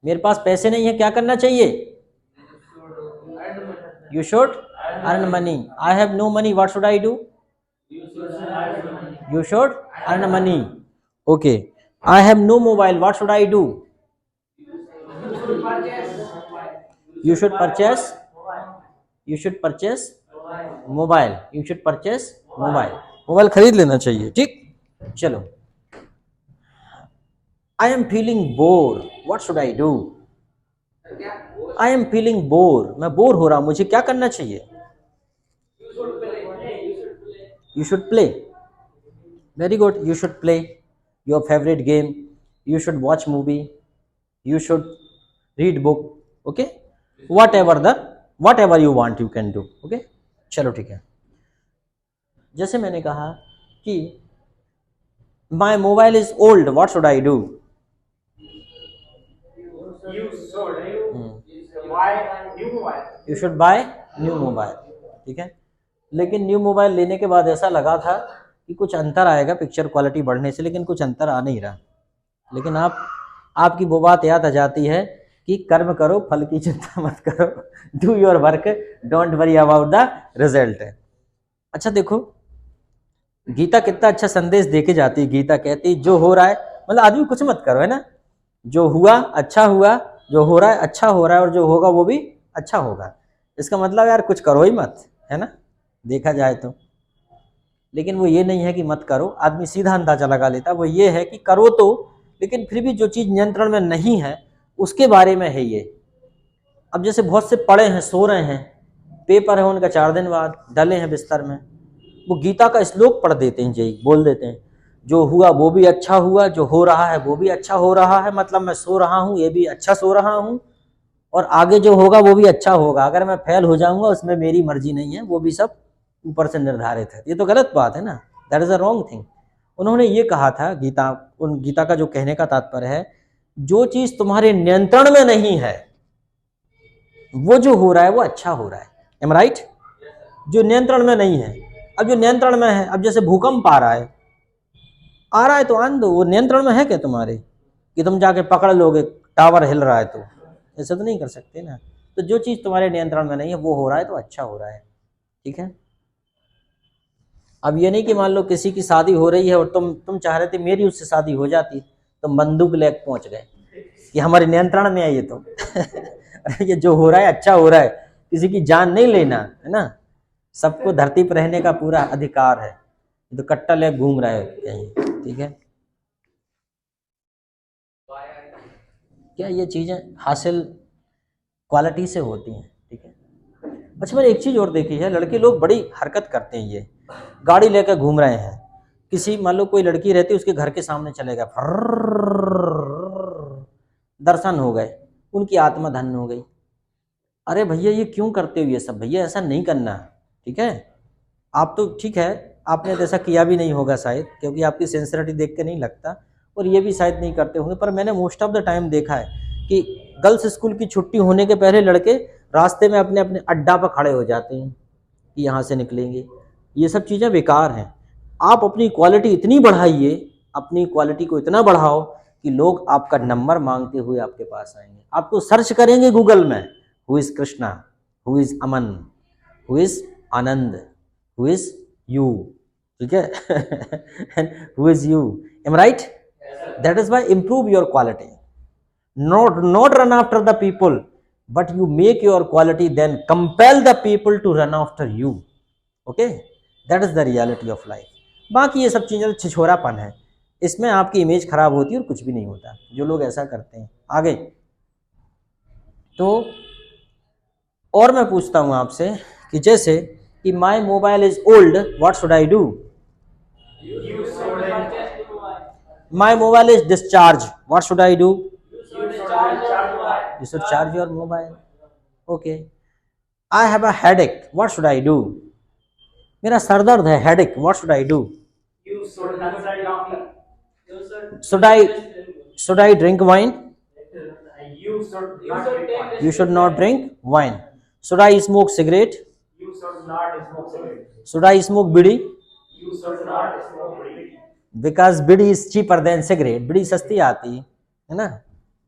मेरे पास पैसे नहीं है, क्या करना चाहिए? You should earn money. I have no money, what should I do? You should earn money. Okay, I have no mobile, what should I do? You should purchase, you should purchase mobile, you should purchase mobile, mobile खरीद लेना चाहिए। ठीक, चलो। I am feeling bore, what should I do? I am feeling bore, मैं bore हो रहा हूं, मुझे क्या करना चाहिए? You should play, very good, you should play your favourite game, you should watch movie, you should read book, okay, whatever you want you can do, okay। चलो ठीक है। जैसे मैंने कहा कि my mobile is old, what should I do? You should buy new mobile, ठीक है। लेकिन न्यू मोबाइल लेने के बाद ऐसा लगा था कि कुछ अंतर आएगा पिक्चर क्वालिटी बढ़ने से, लेकिन कुछ अंतर आ नहीं रहा। लेकिन आपकी वो बात याद आ जाती है कि कर्म करो, फल की चिंता मत करो, do your work, don't worry about the result. अच्छा देखो, गीता कितना अच्छा संदेश देके जाती है। गीता कहती है जो हो रहा है, मतलब आदमी कुछ मत करो, है ना, जो हुआ अच्छा हुआ, जो हो रहा है अच्छा हो रहा है, और जो होगा वो भी अच्छा होगा। इसका मतलब यार कुछ करो ही मत, है ना, देखा जाए तो। लेकिन वो ये नहीं है कि मत करो, आदमी सीधा अंदाजा लगा लेता, वो ये है कि करो तो, लेकिन फिर भी जो चीज नियंत्रण में नहीं है उसके बारे में है ये। अब जैसे बहुत से पड़े हैं, सो रहे हैं, पेपर है उनका 4 दिन बाद, डले हैं बिस्तर में, वो गीता का श्लोक पढ़ देते हैं, यही बोल देते हैं जो हुआ वो भी अच्छा हुआ, जो हो रहा है वो भी अच्छा हो रहा है, मतलब मैं सो रहा हूँ ये भी अच्छा सो रहा हूँ, और आगे जो होगा वो भी अच्छा होगा। अगर मैं फेल हो जाऊंगा उसमें मेरी मर्जी नहीं है, वो भी सब ऊपर से निर्धारित है। ये तो गलत बात है ना, that is a wrong thing. उन्होंने ये कहा था, गीता का जो कहने का तात्पर्य है, जो चीज तुम्हारे नियंत्रण में नहीं है वो जो हो रहा है वो अच्छा हो रहा है, एम राइट? जो नियंत्रण में नहीं है, अब जो नियंत्रण में है, अब जैसे भूकंप आ रहा है तो आन दो, वो नियंत्रण में है क्या तुम्हारे कि तुम जाके पकड़ लोगे टावर हिल रहा है? तो ऐसा तो नहीं कर सकते ना। तो जो चीज तुम्हारे नियंत्रण में नहीं है वो हो रहा है तो अच्छा हो रहा है, ठीक है। अब ये नहीं कि मान लो किसी की शादी हो रही है और तुम चाह रहे थे मेरी उससे शादी हो जाती, तुम बंदूक लेके पहुंच गए कि हमारे नियंत्रण में है ये तो ये जो हो रहा है अच्छा हो रहा है, किसी की जान नहीं लेना, है ना, सबको धरती पर रहने का पूरा अधिकार है, तो कट्टा लेके घूम रहा है कहीं, ठीक है। क्या ये चीजें हासिल क्वालिटी से होती हैं, ठीक है। अच्छा मैंने एक चीज और देखी है, लड़के लोग बड़ी हरकत करते हैं, ये गाड़ी लेकर घूम रहे हैं, किसी मान लो कोई लड़की रहती है उसके घर के सामने चले गए, दर्शन हो गए, उनकी आत्मा धन्य हो गई। अरे भैया ये क्यों करते हो ये सब? भैया ऐसा नहीं करना, ठीक है। आप तो ठीक है, आपने तो ऐसा किया भी नहीं होगा शायद, क्योंकि आपकी सिंसियरिटी देख के नहीं लगता, और ये भी शायद नहीं करते होंगे, पर मैंने मोस्ट ऑफ द टाइम देखा है कि गर्ल्स स्कूल की छुट्टी होने के पहले लड़के रास्ते में अपने अपने अड्डा पर खड़े हो जाते हैं कि यहाँ से निकलेंगे। ये सब चीज़ें बेकार हैं। आप अपनी क्वालिटी इतनी बढ़ाइए, अपनी क्वालिटी को इतना बढ़ाओ कि लोग आपका नंबर मांगते हुए आपके पास आएंगे, आपको सर्च करेंगे गूगल में, who is Krishna, who is Aman, who is Anand, who is you, ठीक है who is you, am right? That is why improve your quality, not run after the people, but you make your quality, then compel the people to run after you, okay, that is the reality of life। बाकी ये सब चीजें छिछोरापन है, इसमें आपकी image खराब होती है और कुछ भी नहीं होता जो लोग ऐसा करते हैं। आगे तो और मैं पूछता हूं आपसे कि जैसे कि my mobile is old, what should I do? My mobile is discharge, what should I do? You should charge your mobile. Okay. I have a headache. What should I do? मेरा सर दर्द है, headache. What should I do? Should I drink wine? You should not drink wine. Should I smoke cigarette? Should I smoke bidi? Because bidi is cheaper than cigarette. bidi सस्ती आती है ना,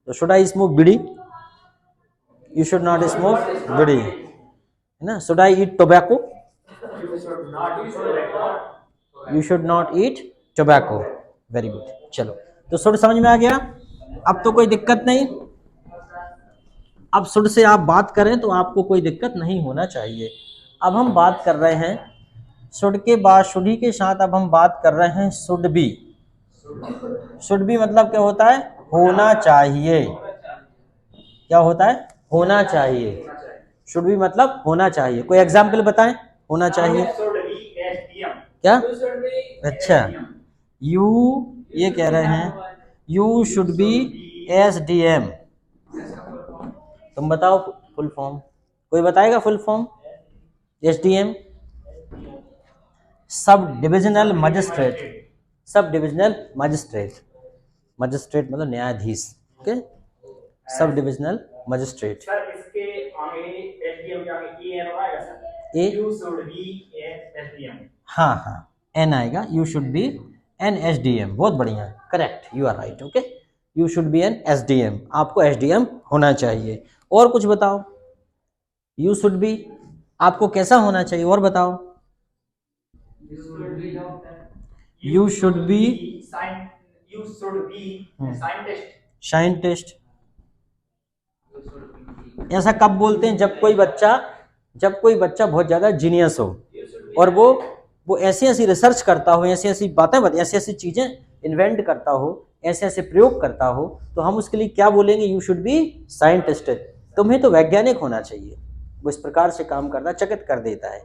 तो should I smoke bidi, you should not smoke bidi, है ना। Should I eat tobacco, you should not eat tobacco. Very good, चलो तो should समझ में आ गया, अब तो कोई दिक्कत नहीं। अब शुड से आप बात करें तो आपको कोई दिक्कत नहीं होना चाहिए। अब हम बात कर रहे हैं शुड के बाद, शुड ही के साथ अब हम बात कर रहे हैं शुड बी। शुड बी मतलब क्या होता है, होना चाहिए। क्या होता है, होना चाहिए। शुड बी मतलब होना चाहिए। कोई एग्जाम्पल बताएं, होना चाहिए क्या। अच्छा, यू ये कह रहे हैं यू शुड बी SDM। तुम बताओ फुल फॉर्म, कोई बताएगा full form. SDM sub divisional magistrate, sub divisional magistrate, magistrate मतलब न्यायाधीश, okay, sub divisional magistrate. Sir इसके आगे एसडीएम के आगे एन आएगा sir, a, you should be SDM. हाँ हाँ एन आएगा, you should be an SDM। बहुत बढ़िया, correct, you are right, okay, you should be an SDM, आपको SDM होना चाहिए। और कुछ बताओ, यू शुड बी आपको कैसा होना चाहिए और बताओ। You should B scientist. ऐसा कब बोलते हैं, जब कोई बच्चा बहुत ज्यादा जीनियस हो और वो ऐसी ऐसी रिसर्च करता हो, ऐसी ऐसी बातें ऐसी ऐसी चीजें इन्वेंट करता हो, ऐसे ऐसे प्रयोग करता हो, तो हम उसके लिए क्या बोलेंगे, यू शुड बी साइंटिस्ट। तुम्हें तो वैज्ञानिक होना चाहिए। वो इस प्रकार से काम करता, चकित कर देता है।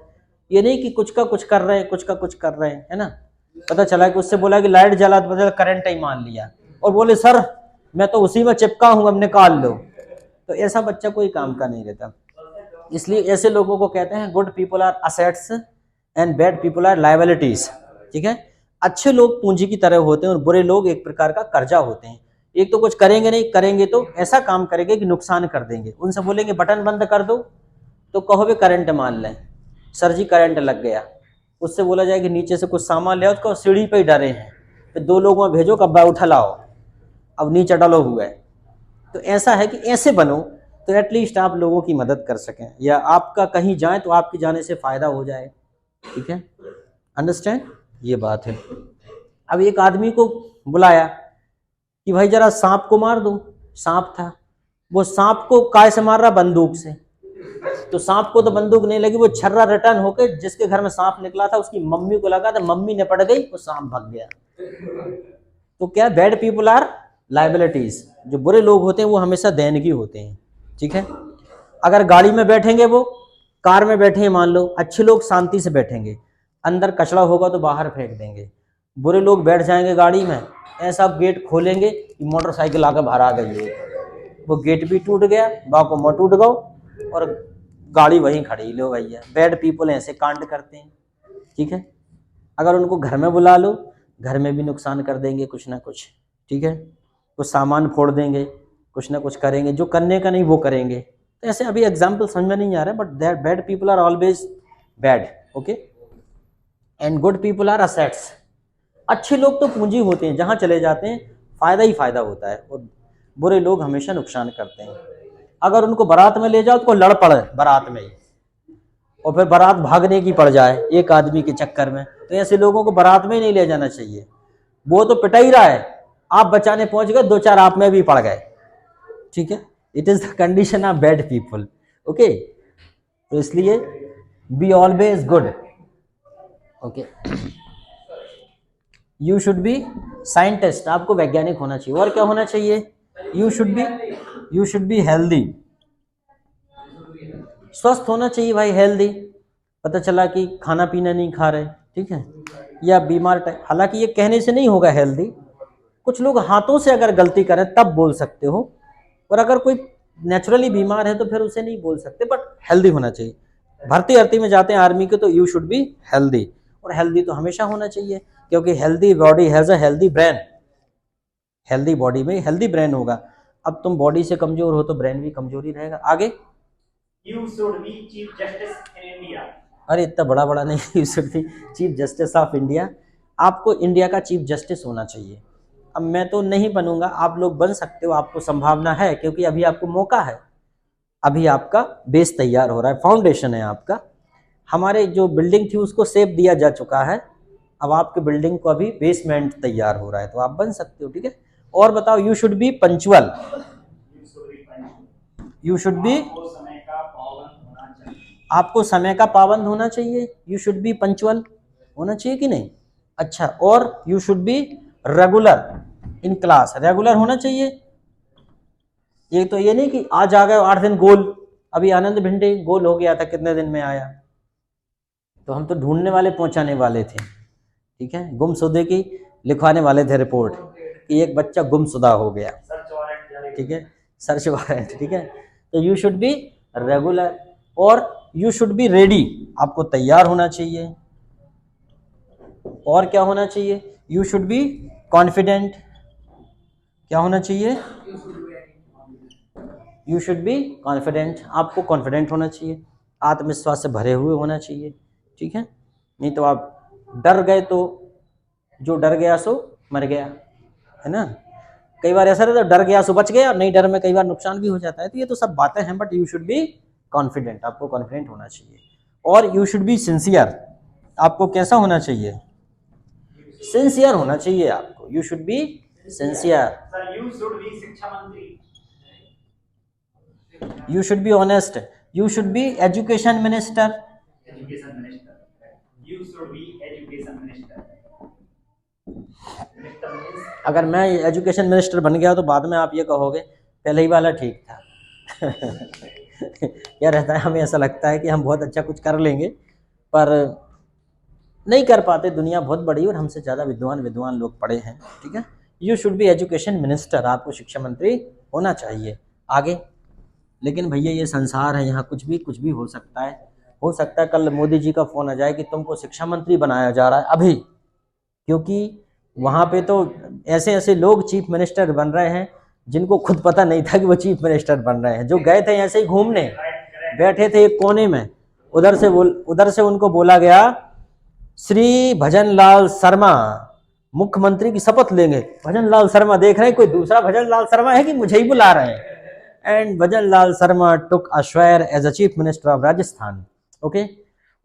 ये नहीं कि कुछ का कुछ कर रहे हैं, कुछ का कुछ कर रहे हैं, है ना। पता चला कि उससे बोला कि लाइट जला तो बदल करंट ही मान लिया और बोले सर मैं तो उसी में चिपका हूं, अब निकाल लो। तो ऐसा बच्चा कोई काम का नहीं रहता। इसलिए ऐसे लोगों को कहते हैं good people are assets and bad people are liabilities. ठीक है, अच्छे लोग पूंजी की तरह होते हैं और बुरे लोग एक प्रकार का कर्जा होते हैं। एक तो कुछ करेंगे नहीं, करेंगे तो ऐसा काम करेंगे कि नुकसान कर देंगे। उनसे बोलेंगे बटन बंद कर दो तो कहोगे करंट मान लें, सर जी करंट लग गया। उससे बोला जाए कि नीचे से कुछ सामान ले आओ, उसको सीढ़ी पे ही डरे हैं, फिर 2 लोगों में भेजो कब्बा उठा लाओ, अब नीचे डलो हुआ है। तो ऐसा है कि ऐसे बनो तो एटलीस्ट आप लोगों की मदद कर सकें, या आपका कहीं जाए तो आपके जाने से फायदा हो जाए। ठीक है, अंडरस्टैंड, ये बात है। अब एक आदमी को बुलाया कि भाई जरा सांप को मार दो। सांप था, वो सांप को काय से मार रहा, बंदूक से। तो सांप को तो बंदूक नहीं लगी, वो छर्रा रिटर्न होकर जिसके घर में सांप निकला था उसकी मम्मी को लगा, तो मम्मी निपट गई, वो सांप भाग गया। तो क्या, बैड पीपल आर लायबिलिटीज। जो बुरे लोग होते हैं वो हमेशा देनगी होते हैं। ठीक है, अगर गाड़ी में बैठेंगे, वो कार में बैठे हैं मान लो, अच्छे लोग शांति से बैठेंगे, अंदर कचरा होगा तो बाहर फेंक देंगे। बुरे लोग बैठ जाएंगे गाड़ी में, ऐसा गेट खोलेंगे कि मोटरसाइकिल आकर बाहर आ गई है, वो गेट भी टूट गया, बाको में टूट गो और गाड़ी वहीं खड़ी। लो भैया, बैड पीपल ऐसे कांड करते हैं। ठीक है, अगर उनको घर में बुला लो, घर में भी नुकसान कर देंगे कुछ ना कुछ। ठीक है, कुछ सामान फोड़ देंगे, कुछ ना कुछ करेंगे, जो करने का नहीं वो करेंगे। तो ऐसे अभी एग्जाम्पल समझ में नहीं आ रहा, but that bad people are always bad, okay, and good people are assets. अच्छे लोग तो पूंजी होते हैं, जहां चले जाते हैं फायदा ही फायदा होता है, और बुरे लोग हमेशा नुकसान करते हैं। अगर उनको बारात में ले जाओ तो लड़ पड़े बारात में ही, और फिर बारात भागने की पड़ जाए एक आदमी के चक्कर में, तो ऐसे लोगों को बारात में ही नहीं ले जाना चाहिए। वो तो पिटा ही रहा है, आप बचाने पहुंच गए, 2-4 आप में भी पड़ गए। ठीक है, it is the condition of bad people, okay. तो इसलिए be always good, okay. You should B scientist, आपको वैज्ञानिक होना चाहिए। और क्या होना चाहिए, यू शुड बी हेल्दी, स्वस्थ होना चाहिए भाई, हेल्दी। पता चला कि खाना पीना नहीं खा रहे, ठीक है, या बीमार टाइप, हालांकि ये कहने से नहीं होगा हेल्दी। कुछ लोग हाथों से अगर गलती करें तब बोल सकते हो, और अगर कोई नेचुरली बीमार है तो फिर उसे नहीं बोल सकते, बट हेल्दी होना चाहिए। भर्ती में जाते हैं आर्मी के, तो यू शुड बी हेल्दी, और हेल्दी तो हमेशा होना चाहिए, क्योंकि healthy body has a healthy brain. Healthy body में हेल्दी ब्रेन होगा। अब तुम बॉडी से कमजोर हो तो ब्रेन भी कमजोर ही रहेगा। आगे, you should B chief justice in India. अरे इतना बड़ा बड़ा नहीं, you should B chief justice of India. आपको इंडिया का चीफ जस्टिस होना चाहिए। अब मैं तो नहीं बनूंगा, आप लोग बन सकते हो, आपको संभावना है, क्योंकि अभी आपको मौका है, अभी आपका बेस तैयार हो रहा है, फाउंडेशन है आपका। हमारे जो बिल्डिंग थी उसको शेप दिया जा चुका है, अब आपके बिल्डिंग को अभी बेसमेंट तैयार हो रहा है, तो आप बन सकते हो, ठीक है। और बताओ, you should B punctual, you should B, आपको समय का पाबंद होना चाहिए, यू शुड बी पंचुअल होना चाहिए कि नहीं। अच्छा, और you should be regular in class, regular होना चाहिए। ये तो ये नहीं कि आज आ गए 8 दिन गोल, अभी आनंद भिंडे गोल हो गया था, कितने दिन में आया, तो हम तो ढूंढने वाले पहुंचाने वाले थे, ठीक है, गुमशुदे की लिखवाने वाले थे रिपोर्ट कि एक बच्चा गुमशुदा हो गया, ठीक है, सर्च वारंट, ठीक है। तो यू शुड बी रेगुलर और यू शुड बी रेडी, आपको तैयार होना चाहिए। और क्या होना चाहिए, यू शुड बी कॉन्फिडेंट, क्या होना चाहिए, यू शुड बी कॉन्फिडेंट, आपको कॉन्फिडेंट होना चाहिए, आत्मविश्वास से भरे हुए होना चाहिए, ठीक है। नहीं तो आप डर गए तो जो डर गया सो मर गया, है ना। कई बार ऐसा रहता है, डर गया सो बच गया, नहीं डर में कई बार नुकसान भी हो जाता है। तो ये तो सब बातें हैं, but you should be confident, आपको कॉन्फिडेंट होना चाहिए। और यू शुड बी सिंसियर, आपको कैसा होना चाहिए, सिंसियर होना चाहिए आपको, you should be sincere. Sir you should B शिक्षा मंत्री, you should be honest, you should B education minister, education minister, you should B education minister. अगर मैं एजुकेशन मिनिस्टर बन गया तो बाद में आप ये कहोगे पहले ही वाला ठीक था। क्या रहता है, हमें ऐसा लगता है कि हम बहुत अच्छा कुछ कर लेंगे, पर नहीं कर पाते, दुनिया बहुत बड़ी और हमसे ज़्यादा विद्वान लोग पढ़े हैं, ठीक है। You should B education minister, आपको शिक्षा मंत्री होना चाहिए आगे। लेकिन भैया ये संसार है, यहाँ कुछ भी हो सकता है, हो सकता है कल मोदी जी का फ़ोन आ जाए कि तुमको शिक्षा मंत्री बनाया जा रहा है अभी, क्योंकि वहाँ पे तो ऐसे ऐसे लोग चीफ मिनिस्टर बन रहे हैं जिनको खुद पता नहीं था कि वो चीफ मिनिस्टर बन रहे हैं, जो गए थे ऐसे ही घूमने, बैठे थे एक कोने में, उधर से उनको बोला गया श्री भजन लाल शर्मा मुख्यमंत्री की शपथ लेंगे। भजन लाल शर्मा देख रहे हैं कोई दूसरा भजन लाल शर्मा है कि मुझे ही बुला रहे हैं, and Bhajan Lal Sharma took a swear as a chief minister of Rajasthan, okay.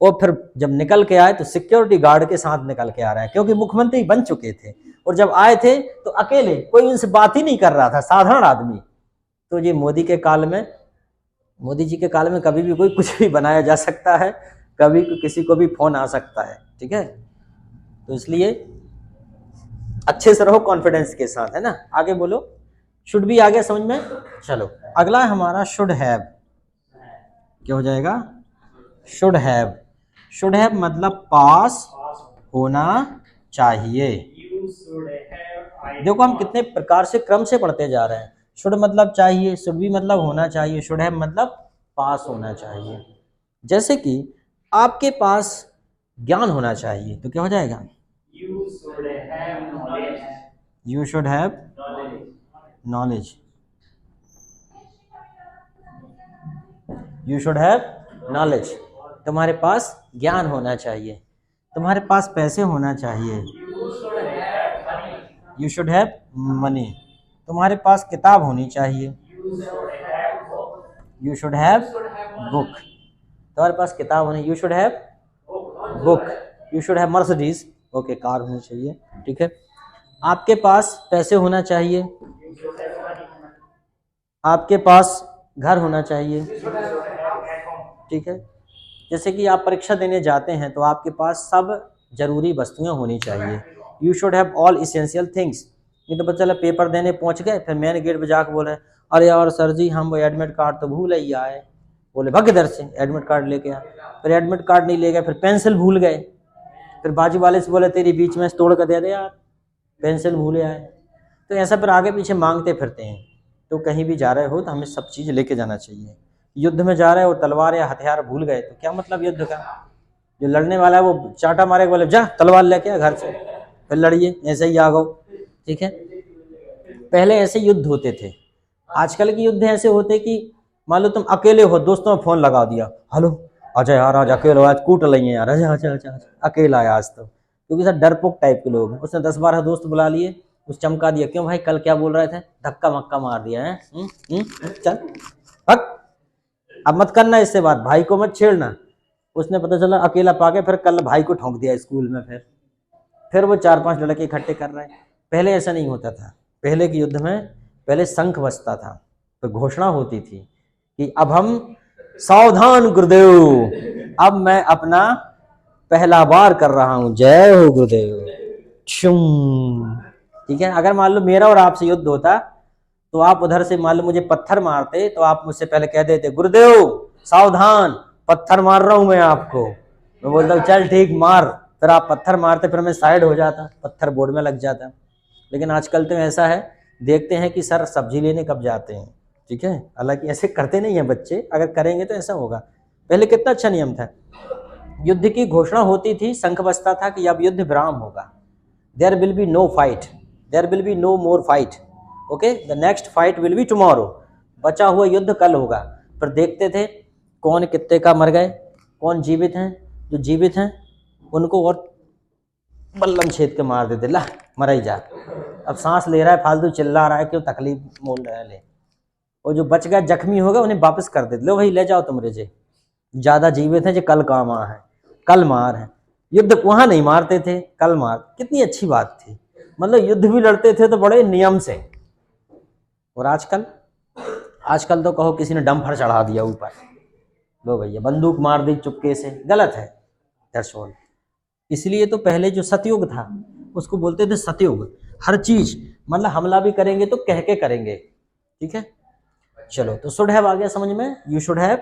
और फिर जब निकल के आए तो सिक्योरिटी गार्ड के साथ निकल के आ रहे हैं, क्योंकि मुख्यमंत्री बन चुके थे, और जब आए थे तो अकेले, कोई उनसे बात ही नहीं कर रहा था, साधारण आदमी। तो ये मोदी जी के काल में कभी भी कोई कुछ भी बनाया जा सकता है, कभी किसी को भी फोन आ सकता है, ठीक है। तो इसलिए अच्छे से रहो, कॉन्फिडेंस के साथ, है ना। आगे बोलो, शुड भी आ गया समझ में। चलो अगला है हमारा शुड हैव, क्या हो जाएगा, शुड हैव। शुड हैव मतलब पास होना चाहिए। देखो हम कितने प्रकार से क्रम से पढ़ते जा रहे हैं। शुड मतलब चाहिए, शुड भी मतलब होना चाहिए, शुड हैव मतलब पास होना चाहिए। जैसे कि आपके पास ज्ञान होना चाहिए तो क्या हो जाएगा, you should have knowledge, you should have knowledge, you should have knowledge. तुम्हारे पास ज्ञान होना चाहिए, तुम्हारे पास पैसे होना चाहिए, यू शुड हैव मनी। तुम्हारे पास किताब होनी चाहिए, यू शुड हैव बुक। तुम्हारे पास किताब होनी, you should have book. You should have Mercedes, okay, car होनी चाहिए, ठीक है। आपके पास पैसे होना चाहिए, आपके पास घर होना चाहिए, ठीक है। जैसे कि आप परीक्षा देने जाते हैं तो आपके पास सब जरूरी वस्तुएं होनी चाहिए, you should have all essential things. नहीं तो पता चला पेपर देने पहुंच गए, फिर मेन गेट पे जाकर बोले अरे यार सर जी हम वो एडमिट कार्ड तो भूल ही आए। बोले भग इधर से, एडमिट कार्ड लेके आ। फिर एडमिट कार्ड नहीं ले गए, फिर पेंसिल भूल गए, फिर बाजू वाले से बोले तेरी बीच में तोड़ कर दे दे यार, पेंसिल भूले आए। तो ऐसा फिर आगे पीछे मांगते फिरते हैं। तो कहीं भी जा रहे हो तो हमें सब चीज़ लेके जाना चाहिए। युद्ध में जा रहे हो, तलवार या हथियार भूल गए तो क्या मतलब युद्ध का। जो लड़ने वाला है वो चाटा मारे, बोले जा तलवार लेके आ घर से, फिर लड़िए, ऐसे ही आ गो, ठीक है। पहले ऐसे युद्ध होते थे। आजकल के युद्ध ऐसे होते कि मान लो तुम अकेले हो, दोस्तों में फोन लगा दिया, हेलो आजा यार, आज अकेले आज कूट लेंगे यार, आजा आजा आजा, अकेला है आज तो। क्योंकि सर डरपोक टाइप के लोग हैं, उसने 10-12 दोस्त बुला लिए, कुछ चमका दिया, क्यों भाई कल क्या बोल रहे थे, धक्का मक्का मार दिया है, चल हट, अब मत करना इससे बात, भाई को मत छेड़ना। उसने पता चला अकेला पाके फिर कल भाई को ठोंक दिया स्कूल में, फिर वो 4-5 लड़के इकट्ठे कर रहे हैं। पहले ऐसा नहीं होता था, पहले के युद्ध में पहले शंख बजता था, तो घोषणा होती थी कि अब हम सावधान गुरुदेव, अब मैं अपना पहला बार कर रहा हूं, जय हो गुरुदेव, ठीक है। अगर मान लो मेरा और आपसे युद्ध होता तो आप उधर से मान लो मुझे पत्थर मारते, तो आप मुझसे पहले कह देते गुरुदेव सावधान, पत्थर मार रहा हूं मैं आपको। मैं बोलता हूँ चल ठीक मार, फिर आप पत्थर मारते, फिर मैं साइड हो जाता, पत्थर बोर्ड में लग जाता। लेकिन आजकल तो ऐसा है, देखते हैं कि सर सब्जी लेने कब जाते हैं, ठीक है। हालांकि ऐसे करते नहीं है बच्चे, अगर करेंगे तो ऐसा होगा। पहले कितना अच्छा नियम था, युद्ध की घोषणा होती थी, शंख बजता था कि अब युद्ध विराम होगा, there will be no fight, there will be no more fight, okay, the next fight will be tomorrow, बचा हुआ युद्ध कल होगा। फिर देखते थे कौन कितने का मर गए, कौन जीवित हैं, जो जीवित हैं उनको और बल्लम छेद के मार देते, ला मर ही जा, अब सांस ले रहा है फालतू चिल्ला रहा है, क्यों तकलीफ मोल रहा है ले, और जो बच गया जख्मी होगा उन्हें वापस कर देते, लो भाई ले जाओ तुम रेजे, ज्यादा जीवित हैं जो कल काम आ है, कल मार है। युद्ध वहां नहीं मारते थे, कल मार, कितनी अच्छी बात थी, मतलब युद्ध भी लड़ते थे तो बड़े नियम से। और आजकल तो कहो किसी ने डंफर चढ़ा दिया ऊपर, लो भैया बंदूक मार दी चुपके से, गलत है, दैट्स ऑल। इसलिए तो पहले जो सतयुग था उसको बोलते थे सतयुग, हर चीज मतलब हमला भी करेंगे तो कह के करेंगे, ठीक है। चलो तो शुड हैव आ गया समझ में, यू शुड हैव,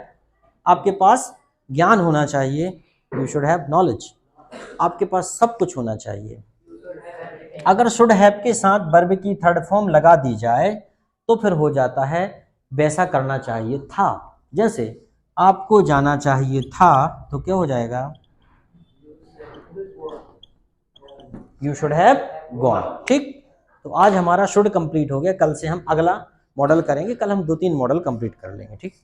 आपके पास ज्ञान होना चाहिए, यू शुड हैव नॉलेज, आपके पास सब कुछ होना चाहिए। अगर शुड हैव के साथ वर्ब की थर्ड फॉर्म लगा दी जाए तो फिर हो जाता है वैसा करना चाहिए था, जैसे आपको जाना चाहिए था तो क्या हो जाएगा, यू शुड हैव गॉन, ठीक। तो आज हमारा शुड कंप्लीट हो गया, कल से हम अगला मॉडल करेंगे, कल हम 2-3 मॉडल कंप्लीट कर लेंगे, ठीक।